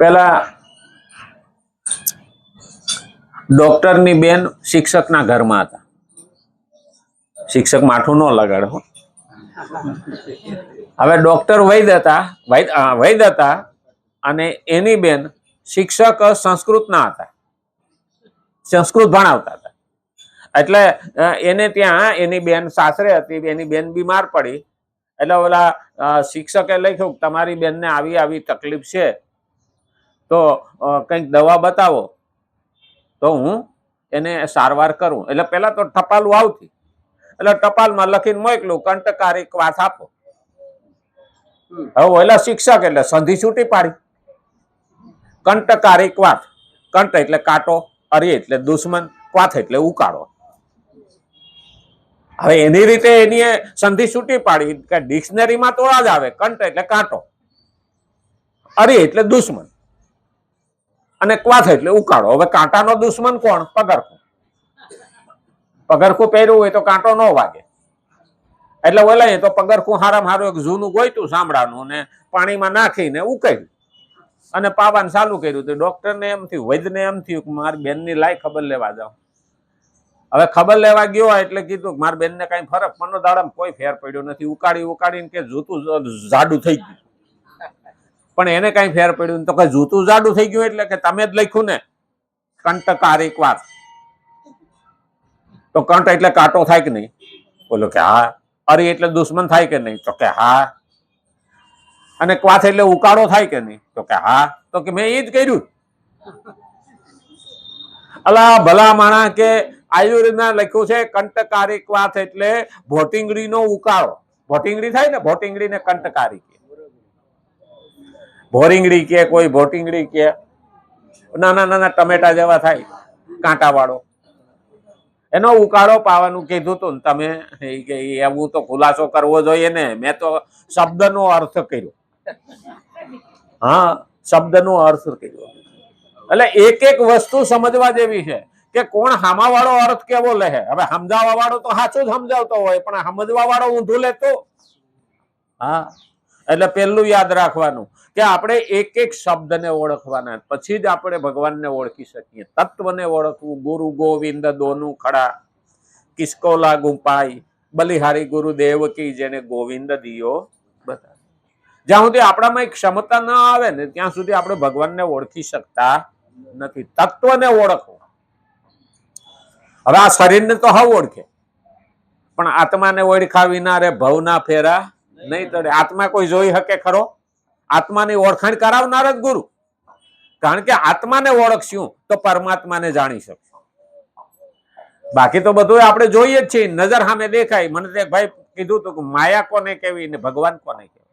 પેલા ડોક્ટરની બેન શિક્ષકના ઘરમાં હતા. શિક્ષક માઠું ન લગાડે. હવે ડોક્ટર વૈદ હતા અને એની બેન શિક્ષક સંસ્કૃતના હતા, સંસ્કૃત ભણાવતા હતા. એટલે એને ત્યાં એની બેન સાસરે હતી, એની બેન બીમાર પડી. એટલે ઓલા શિક્ષકે લખ્યું તમારી બેનને આવી આવી તકલીફ છે તો કંઈક દવા બતાવો તો હું એને સારવાર કરું. એટલે પેલા તો ટપાલું આવતી, એટલે ટપાલમાં લખીને મોકલું કંટકારી ક્વાથ આપો. હવે ઓલા શિક્ષક એટલે સંધિ છૂટી પાડી. કંટકારી ક્વાથ, કંટ એટલે કાંટો, અરી એટલે દુશ્મન, ક્વાથ એટલે ઉકાળો. હવે એની રીતે એની સંધિ છૂટી પાડી કે ડિક્શનરીમાં તો આ જ આવે, કંટ એટલે કાંટો, અરી એટલે દુશ્મન અને ક્વાથ એટલે ઉકાળો. હવે કાંટાનો દુશ્મન કોણ? પગરખું. પગરખું પહેર્યું હોય તો કાંટો ન વાગે. એટલે ઓલા તો પગરખું હારામાં હારું એક જૂનું ગોઈતું સાંભળાનું ને પાણીમાં નાખીને ઉકાળ્યું અને પાવાનું ચાલુ કર્યું. તો ડોક્ટરને એમ થયું, વૈદ્યને એમ થયું કે મારી બેનની લાઈ ખબર લેવા જાઉં. હવે ખબર લેવા ગયો એટલે કીધું મારી બેનને કઈ ફરક મનો દાડામાં કોઈ ફેર પડ્યો નથી. ઉકાળીને કે જૂતું જાડું થઈ ગયું, પણ એને કઈ ફેર પડ્યું તો કે જૂતું જાડું થઈ ગયું એટલે કે તમે જ લખ્યું ને કંટકારી ક્વાથ. તો કંટ એટલે કાંટો થાય કે નહીં? બોલો કે હા. અરી એટલે દુશ્મન થાય કે નહીં? તો કે હા. અને ક્વાથ એટલે ઉકાળો થાય કે નહીં? તો કે હા. તો કે મેં એ જ કર્યું. અલા ભલા માણા કે આયુર્વેદમાં લખ્યું છે કંટકારી ક્વાથ એટલે ભોટિંગડીનો ઉકાળો. ભોટિંગડી થાય ને, ભોટિંગડીને કંટકારી કે, ભોરિંગડી કે, કોઈ ભોટિંગડી કે, નાના નાના ટમેટા જેવા થાય કાંટા વાળો, એનો ઉકાળો પાવાનું કીધું તું ને તમે. એવું તો ખુલાસો કરવો જોઈએ ને. મેં તો શબ્દનો અર્થ કર્યો. હા, શબ્દનો અર્થ કર્યો. એટલે એક એક વસ્તુ સમજવા જેવી છે કે કોણ હામા વાળો અર્થ કેવો લે. હવે સમજાવવા વાળો તો સાચું જ સમજાવતો હોય, પણ સમજવા વાળો ઊંધું લેતો. હા, એટલે પેલું યાદ રાખવાનું કે આપણે એક એક શબ્દને ઓળખવાના, પછી જ આપણે ભગવાનને ઓળખી શકીએ. તત્વને ઓળખવું. ગુરુ ગોવિંદ દોનું ખડા, કિસકો લાગુ પાઈ, બલિહારી ગુરુદેવ કી જેને ગોવિંદ દિયો બતા. જ્યાં સુધી આપણામાં એક ક્ષમતા ના આવે ને ત્યાં સુધી આપણે ભગવાનને ઓળખી શકતા નથી. તત્વને ઓળખવું. હવે આ શરીરને તો હા ઓળખે, પણ આત્માને ઓળખા વિના રે ભવના ફેરા નહીં તળે. આત્મા કોઈ જોઈ શકે ખરો? આત્માની ઓળખાણ કરાવનાર જ ગુરુ. કારણ કે આત્માને ઓળખશું તો પરમાત્માને જાણી શકશું. બાકી તો બધું આપણે જોઈએ જ છીએ, નજર સામે દેખાય. મને એક ભાઈ કીધું હતું કે માયા કોને કેવી ને ભગવાન કોને કહેવાય.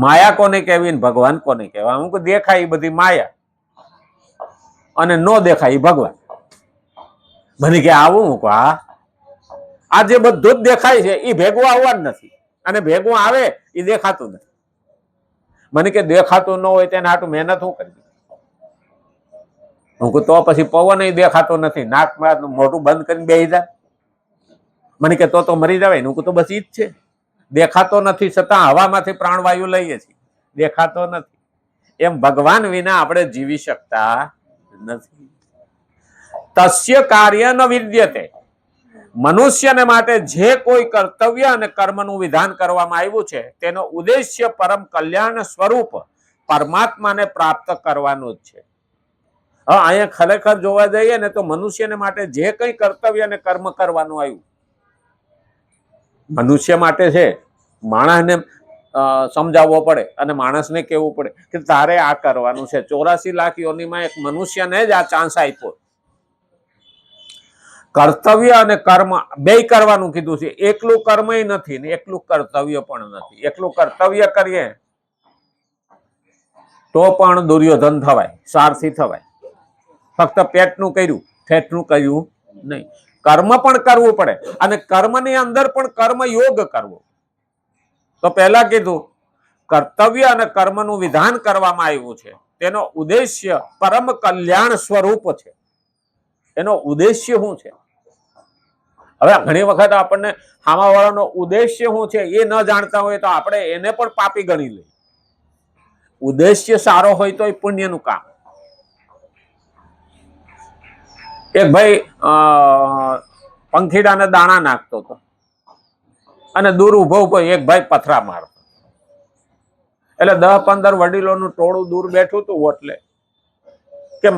માયા કોને કેવી ને ભગવાન કોને કહેવાય? હું દેખાય એ બધી માયા અને નો દેખાય એ ભગવાન. મને કે આવું? હું હા, આ જે બધું જ દેખાય છે એ ભેગું આવવાનું નથી, અને ભેગું આવે એ દેખાતું નથી. મને કે દેખાતું ન હોય તેને હાટું મહેનત હું કરી? હું તો પછી પવન દેખાતો નથી, નાકમાં મોઢું બંધ કરીને બેસી જાય. મને કે તો મરી જવાય ને. હું તો બસ ઈ જ છે. દેખાતો નથી છતાં હવામાંથી પ્રાણવાયુ લઈએ છીએ, દેખાતો નથી. એમ ભગવાન વિના આપણે જીવી શકતા નથી. તસ્ય કાર્ય ન વિદ્યતે. મનુષ્યને માટે જે કોઈ કર્તવ્ય અને કર્મનું વિધાન કરવામાં આવ્યું છે તેનો ઉદ્દેશ્ય પરમ કલ્યાણ સ્વરૂપ પરમાત્માને પ્રાપ્ત કરવાનું જ છે. હા, અહીંયા ખરેખર જોવા જઈએ ને તો મનુષ્યને માટે જે કઈ કર્તવ્ય અને કર્મ કરવાનું આવ્યું મનુષ્ય માટે છે. માણસને સમજાવવો પડે અને માણસને કહેવું પડે કે તારે આ કરવાનું છે. 84 લાખ યોનિમાં એક મનુષ્યને જ આ ચાન્સ આપ્યો. કર્તવ્ય અને કર્મ બે કરવાનું કીધું છે. એકલું કર્મ નથી ને એકલું કર્તવ્ય પણ નથી. એકલું કર્તવ્ય કરીએ તો પણ દુર્યોધન થવાય, સારથી થવાય. ફક્ત પેટનું કર્યું, ફેટનું કર્યું નહીં. કર્મ પણ કરવું પડે અને કર્મની અંદર પણ કર્મ યોગ કરવો. તો પહેલા કીધું કર્તવ્ય અને કર્મનું વિધાન કરવામાં આવ્યું છે તેનો ઉદ્દેશ્ય પરમ કલ્યાણ સ્વરૂપ છે. એનો ઉદ્દેશ્ય શું છે? હવે ઘણી વખત આપણને સામાવાળાનો ઉદ્દેશ્ય શું છે એ ન જાણતા હોય તો આપણે એને પણ પાપી ગણી લઈએ. ઉદ્દેશ્ય સારો હોય તો એ પુણ્યનું કામ. એક ભાઈ પંખીડાને દાણા નાખતો હતો અને દૂર ઉભો ઉભો એક ભાઈ પથરા મારતો. એટલે 10-15 વડીલોનું ટોળું દૂર બેઠું હતું. એટલે કે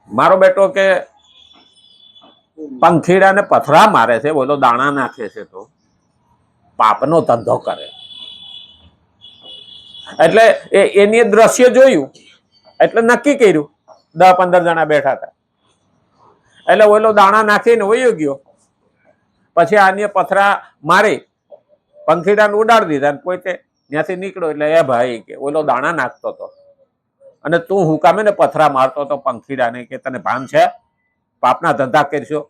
મારો બેટો કે પંખીડાને પથરા મારે છે, બોલો દાણા નાખે છે તો પાપનો ધંધો કરે. એટલે એની દ્રશ્ય જોયું એટલે નક્કી કર્યું. 10-15 જણા બેઠા હતા એટલે ઓલો દાણા નાખીને વયો ગયો. પછી આને પથરા મારી પંખીડાને ઉડાડી દીધા. પોતે ત્યાંથી નીકળ્યો એટલે એ ભાઈ કે ઓલો દાણા નાખતો હતો અને તું હું કામે ને પથરા મારતો હતો પંખીડાને, કે તને ભાન છે? પાપના ધંધા કરશો?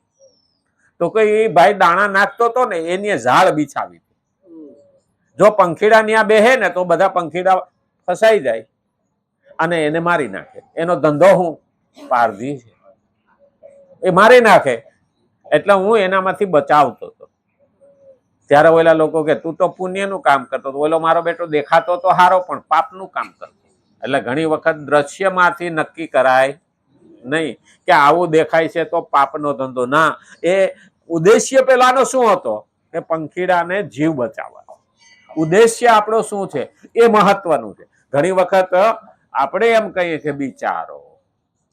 તો કઈ ભાઈ દાણા નાખતો હતો ને એની ઝાડ બિછાવી. જો પંખીડા ત્યાં બેહે ને તો બધા પંખીડા ફસાઈ જાય અને એને મારી નાખે. એનો ધંધો હું પારધી છે, એ મારી નાખે. એટલે હું એનામાંથી બચાવતો હતો. ત્યારે ઓલા લોકો કે તું તો પુણ્યનું કામ કરતો હતો, ઓલો મારો બેટો દેખાતો તો હારો પણ પાપનું કામ કરતો. એટલે ઘણી વખત દ્રશ્યમાંથી નક્કી કરાય નહીં કે આવું દેખાય છે તો પાપનો ધંધો. ના, એ ઉદ્દેશ્ય પેલાનો શું હતો કે પંખીડાને જીવ બચાવવા. ઉદ્દેશ્ય આપણો શું છે એ મહત્વનું છે. ઘણી વખત આપણે એમ કહીએ કે બિચારો,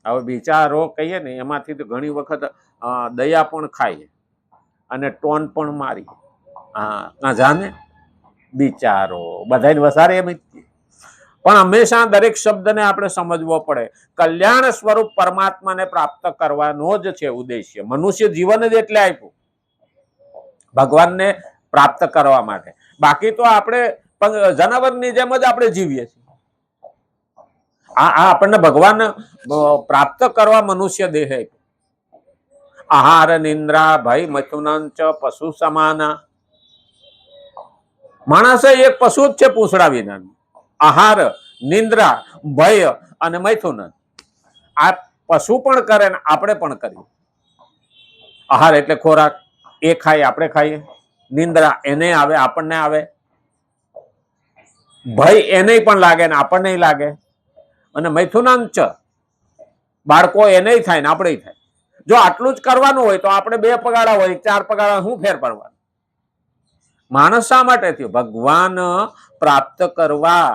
હવે બિચારો કહીએ ને એમાંથી તો ઘણી વખત દયા પણ ખાઈએ અને ટોન પણ મારી. હા, ના જાને બિચારો બધાને વસારે એમ જ. પણ હંમેશા દરેક શબ્દને આપણે સમજવો પડે. કલ્યાણ સ્વરૂપ પરમાત્માને પ્રાપ્ત કરવાનો જ છે ઉદ્દેશ્ય. મનુષ્ય જીવન જ એટલે આપ્યું ભગવાનને પ્રાપ્ત કરવા માટે. બાકી તો આપણે જનાવરની જેમ જ આપણે જીવીએ છીએ. આ આપણને ભગવાન પ્રાપ્ત કરવા મનુષ્ય દેહ આપ્યો. આહાર નિંદ્રા ભય મથુનં ચ પશુ સમાના. માણસ એક પશુ જ છે પૂંછડા વિનાનું. આહાર, નિંદ્રા, ભય અને મૈથુન આ પશુ પણ કરે ને આપણે પણ કરીએ. આહાર એટલે ખોરાક, એ ખાય આપણે ખાઈએ. નિંદ્રા એને આવે આપણને આવે. ભય એને પણ લાગે ને આપણને લાગે. અને મૈથુનાંચ બાળકો એને થાય ને આપણે થાય. જો આટલું જ કરવાનું હોય તો આપણે 2 પગાડા હોય 4 પગાડા શું ફેર પડવાનું? માણસ શા માટે થયો? ભગવાન પ્રાપ્ત કરવા.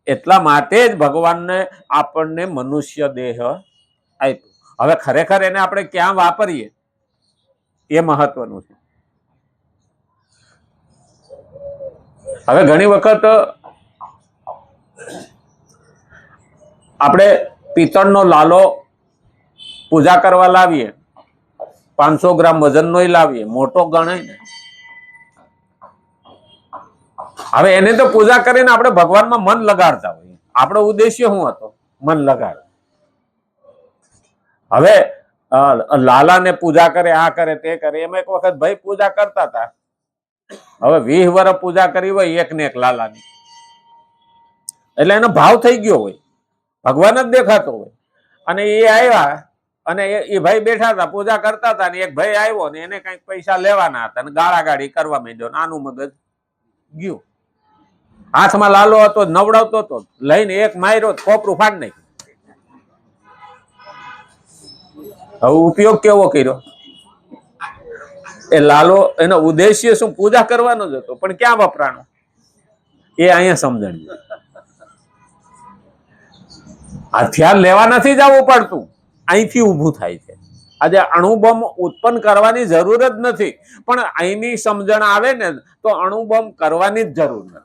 એટલા માટે જ ભગવાનને આપણને મનુષ્ય દેહ આપ્યો. હવે ખરેખર એને આપણે ક્યાં વાપરીએ એ મહત્વનું છે. હવે ઘણી વખત આપણે પિત્તળનો લાલો પૂજા કરવા લાવીએ, 500 ગ્રામ વજનનો લાવીએ, મોટો ગણાય ને. હવે એને તો પૂજા કરીને આપણે ભગવાનમાં મન લગાડતા હોઈએ. આપણો ઉદ્દેશ્ય શું હતો? મન લગાડ. હવે લાલાને પૂજા કરે, આ કરે તે કરે. એમાં એક વખત ભાઈ પૂજા કરતા હતા. હવે 20 વર્ષ પૂજા કરી હોય એક ને એક લાલાની, એટલે એનો ભાવ થઈ ગયો હોય, ભગવાન જ દેખાતો હોય. અને એ આવ્યા અને એ ભાઈ બેઠા હતા પૂજા કરતા હતા ને એક ભાઈ આવ્યો ને એને કઈક પૈસા લેવાના હતા ને ગાળાગાળી કરવા માંડ્યો. આનું મગજ ગયું. હાથમાં લાલો હતો, નવડાવતો હતો, લઈને એક માર્યો, કોપરું ફાડ નાખ્યું. હવે ઉપયોગ કેવો કર્યો? એ લાલો એનો ઉદ્દેશ્ય શું? પૂજા કરવાનો જ હતો, પણ ક્યાં વપરાણો એ અહીંયા સમજણ. હથિયાર લેવા નથી જવું પડતું, અહીંથી ઊભું થાય છે. આજે અણુબોમ્બ ઉત્પન્ન કરવાની જરૂર જ નથી, પણ અહીંની સમજણ આવે ને તો અણુબોમ્બ કરવાની જ જરૂર નથી.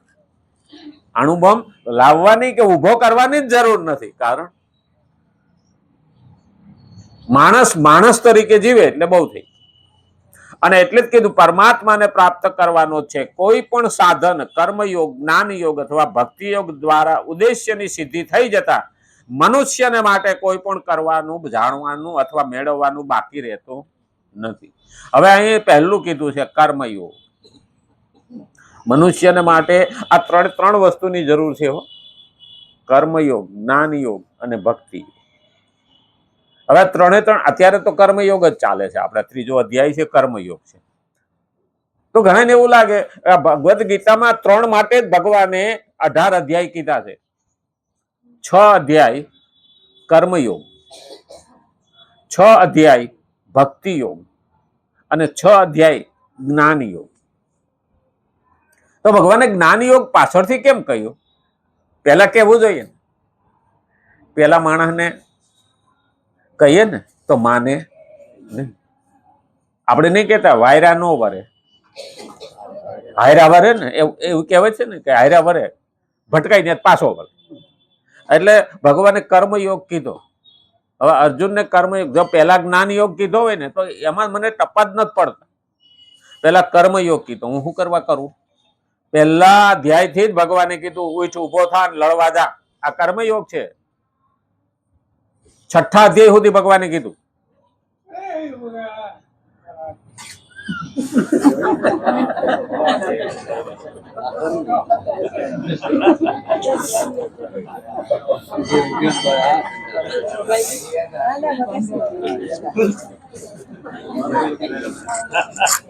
અણુબોમ્બ લાવવાની કે ઊભો કરવાની જ જરૂર નથી. કારણ માણસ તરીકે જીવે એટલે બહુ થઈ. અને એટલે જ કીધું પરમાત્માને પ્રાપ્ત કરવાનો છે. કોઈ પણ સાધન, કર્મયોગ, જ્ઞાન યોગ અથવા ભક્તિ યોગ દ્વારા ઉદ્દેશ્યની સિદ્ધિ થઈ જતા મનુષ્યને માટે કોઈ પણ કરવાનું, જાણવાનું અથવા મેળવવાનું બાકી રહેતું નથી. હવે અહીં પહેલું કીધું છે કર્મયોગ. મનુષ્યને માટે આ ત્રણ વસ્તુની જરૂર છે. કર્મયોગ, જ્ઞાન યોગ અને ભક્તિ. હવે 3 અત્યારે તો કર્મયોગ જ ચાલે છે. આપણે 3જો અધ્યાય છે કર્મયોગ છે. તો ઘણાને એવું લાગે ભગવદ્ ગીતામાં 3 માટે જ ભગવાને 18 અધ્યાય કીધા છે. 6 અધ્યાય કર્મયોગ, 6 અધ્યાય ભક્તિ યોગ અને 6 અધ્યાય જ્ઞાન યોગ. તો ભગવાને જ્ઞાન યોગ પાછળથી કેમ કહ્યું? પહેલા કહેવું જોઈએ ને. પેલા માણસને કહીએ ને તો માને નહીં. આપણે નહીં કહેતા વાયરા નો વરે, હાયરા વરે ને એવું કહેવાય છે ને કે હાયરા વરે ભટકાઈ ને પાછો વરે. એટલે ભગવાને કર્મયોગ કીધો. હવે અર્જુનને કર્મયોગ, જો પહેલા જ્ઞાન યોગ કીધો હોય ને તો એમાં મને ટપ્પા જ નથી પડતા. પહેલા કર્મયોગ કીધો. હું શું કરવા કરું? પહેલા અધ્યાયથી જ ભગવાને કીધું ઉઠ, ઉભો થા, લડવા જા. આ કર્મયોગ છે. 6ઠ્ઠા અધ્યાય સુધી ભગવાને કીધું.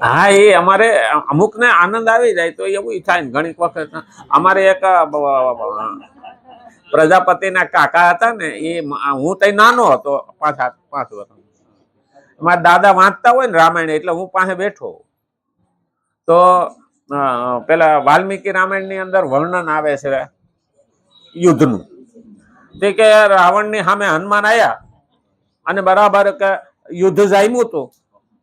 હા, એ અમારે અમુક ને આનંદ આવી જાય તો એવું થાય ને. ઘણી વખત અમારે એક પ્રજાપતિના કાકા હતા ને, એ હું તઈ નાનો હતો, 5 વર્ષ. મારા દાદા વાંચતા હોય ને રામાયણ, એટલે હું પાસે બેઠો તો પેલા વાલ્મીકી રામાયણ ની અંદર વર્ણન આવે છે યુદ્ધનું. તે કે રાવણની સામે હનુમાન આવ્યા અને બરાબર કે યુદ્ધ જામ્યું હતું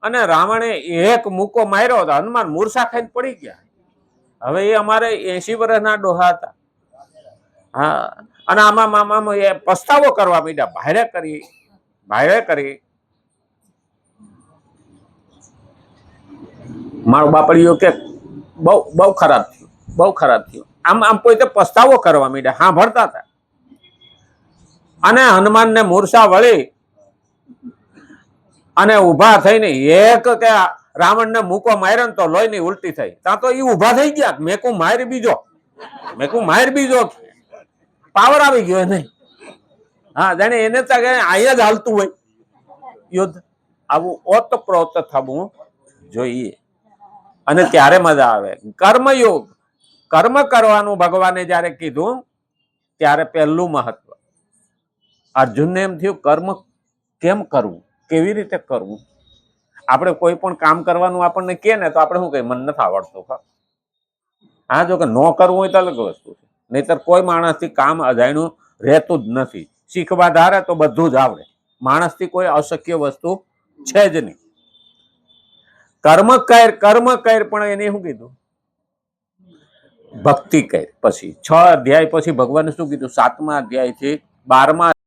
અને રાવણે એક મૂકો માર્યો હતો, હનુમાન મૂર્છા ખાઈને પડી ગયા. હવે એ અમારે 80 વર્ષના ડોહા હતા. હા, અને આમાં મામા એ પસ્તાવો કરવા માંડ્યા, ભારે કરી. મારો બાપડીઓ કે બહુ ખરાબ થયું. આમ પોતે પસ્તાવો કરવા માંડ્યા, હા ભરતા હતા. અને હનુમાનને મૂર્છા વળી અને ઉભા થઈને એક કે રાવણને મૂકો માર્યો ને તો લોહીની ઉલટી થઈ. ત્યાં તો એ ઉભા થઈ ગયા. મેકું માર બીજો પાવર આવી ગયો નહીં. હા, જાણે એને તો અહીંયા જ હાલતું હોય યુદ્ધ. આવું ઓતપ્રોત થવું જોઈએ અને ત્યારે મજા આવે. કર્મયોગ, કર્મ કરવાનું ભગવાને જયારે કીધું ત્યારે પહેલું મહત્વ. અર્જુનને એમ થયું કર્મ કેમ કરવું, કેવી રીતે કરવું. આપણે કોઈ પણ કામ કરવાનું આપણને કહે ને તો આપણે શું કહીએ, મને નથી આવડતું. હા, જો કે ન કરવું હોય તો અલગ વસ્તુ છે. નહીતર કોઈ માણસથી કામ અજાણ્યું રહેતું જ નથી. શીખવા ધારે તો બધું જ આવડે. માણસથી કોઈ અશક્ય વસ્તુ છે જ નહીં. કર્મ કર પણ એને શું કીધું? ભક્તિ કર. પછી 6 અધ્યાય પછી ભગવાને શું કીધું? 7મા અધ્યાયથી 12મા